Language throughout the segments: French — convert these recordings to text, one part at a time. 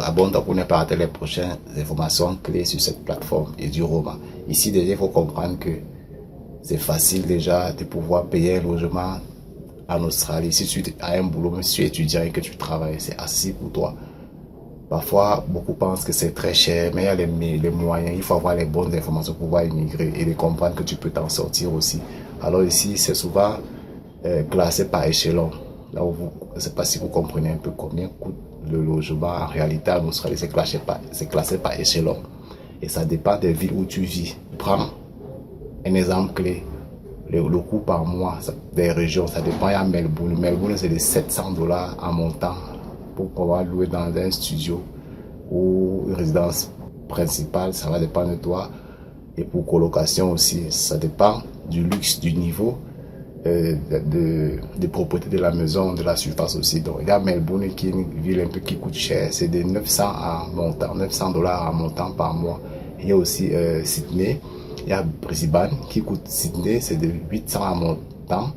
Donc, abonne-toi pour ne pas rater les prochaines informations clés sur cette plateforme et du roman. Ici, déjà, il faut comprendre que c'est facile déjà de pouvoir payer un logement en Australie. Si tu as un boulot, même si tu es étudiant et que tu travailles, c'est assez pour toi. Parfois, beaucoup pensent que c'est très cher, mais il y a les moyens. Il faut avoir les bonnes informations pour pouvoir immigrer et de comprendre que tu peux t'en sortir aussi. Alors ici, c'est souvent classé par échelon. Là où je ne sais pas si vous comprenez un peu combien coûte le logement. En réalité, en Australie, c'est classé par échelon. Et ça dépend des villes où tu vis. Prends un exemple clé. Le coût par mois des régions, ça dépend. Il y a Melbourne. Melbourne, c'est de 700 dollars en montant pour pouvoir louer dans un studio ou une résidence principale. Ça va dépendre de toi. Et pour colocation aussi, ça dépend du luxe, du niveau de propriété de la maison, de la surface aussi. Donc, il y a Melbourne qui est une ville un peu qui coûte cher. C'est de 900 à montant, 900 dollars en montant par mois. Il y a aussi Sydney. Il y a Brisbane qui coûte, Sydney, c'est de 800 à montant.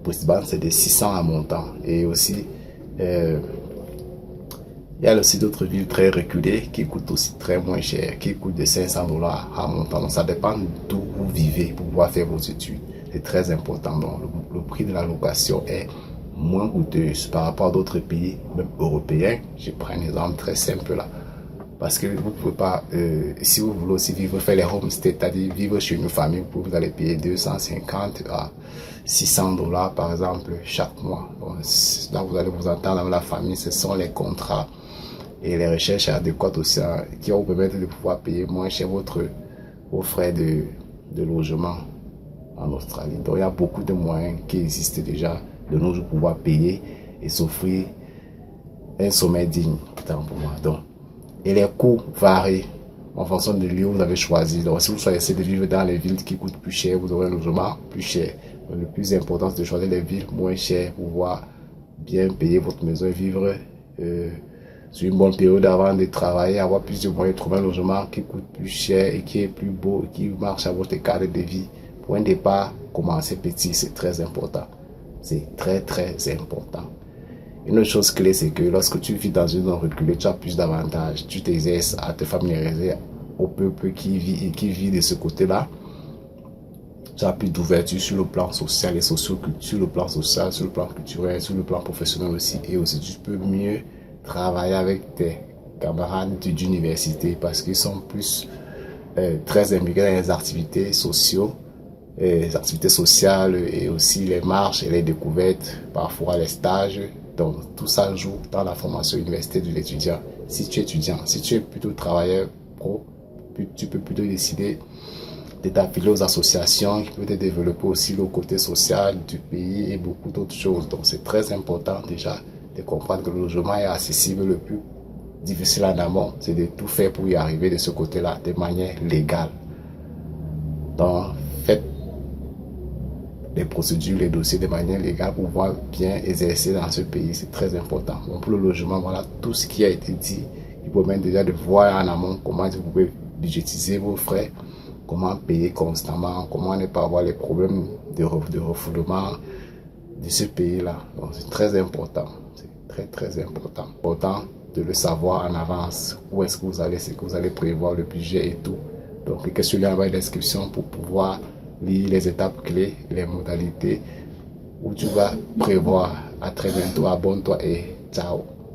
Brisbane, c'est de 600 à montant. Et aussi, il y a aussi d'autres villes très reculées qui coûtent aussi très moins cher, qui coûtent de 500 dollars à montant. Donc, ça dépend d'où vous vivez pour pouvoir faire vos études. C'est très important. Donc, le prix de la location est moins coûteux par rapport à d'autres pays, même européens. Je prends un exemple très simple là. Parce que vous ne pouvez pas, si vous voulez aussi vivre, faire les homestays, c'est-à-dire vivre chez une famille, vous allez payer 250 à 600 dollars par exemple chaque mois. Donc, là, vous allez vous entendre avec la famille, ce sont les contrats et les recherches adéquates aussi qui vont vous permettre de pouvoir payer moins cher vos frais de logement en Australie. Donc, il y a beaucoup de moyens qui existent déjà de nos jours pour pouvoir payer et s'offrir un sommeil digne, pour moi. Donc, et les coûts varient en fonction de lieu où vous avez choisi. Donc, si vous choisissez de vivre dans les villes qui coûtent plus cher, vous aurez un logement plus cher. Donc, le plus important, c'est de choisir les villes moins chères pour pouvoir bien payer votre maison et vivre sur une bonne période avant de travailler, avoir plus de moyens de trouver un logement qui coûte plus cher et qui est plus beau, qui marche à votre cadre de vie. Pour un départ, commencer petit, c'est très important. C'est très, très important. Une autre chose clé, c'est que lorsque tu vis dans une zone reculée, tu as plus d'avantages. Tu t'exerces à te familiariser au peuple qui vit de ce côté-là. Tu as plus d'ouverture sur le plan social et socioculturel, sur le plan social, sur le plan culturel, sur le plan professionnel aussi. Et aussi, tu peux mieux travailler avec tes camarades d'université parce qu'ils sont plus très impliqués dans les activités sociales et aussi les marches et les découvertes, parfois les stages. Donc, tout ça joue dans la formation universitaire de l'étudiant. Si tu es étudiant, si tu es plutôt travailleur pro, tu peux plutôt décider de t'affilier aux associations qui peuvent te développer aussi le côté social du pays et beaucoup d'autres choses. Donc, c'est très important déjà de comprendre que le logement est accessible. Le plus difficile en amont, c'est de tout faire pour y arriver de ce côté-là, de manière légale. Donc, faites les procédures, les dossiers de manière légale pour pouvoir bien exercer dans ce pays. C'est très important. Donc pour le logement, voilà tout ce qui a été dit. Il vous permet déjà de voir en amont comment vous pouvez budgétiser vos frais, comment payer constamment, comment ne pas avoir les problèmes de refoulement de ce pays-là. Donc c'est très important. C'est très très important. Important de le savoir en avance. Où est-ce que vous allez, c'est que vous allez prévoir le budget et tout. Donc cliquez sur le lien dans la description pour pouvoir lire les étapes clés, les modalités où tu vas prévoir. À très bientôt, abonne-toi et ciao.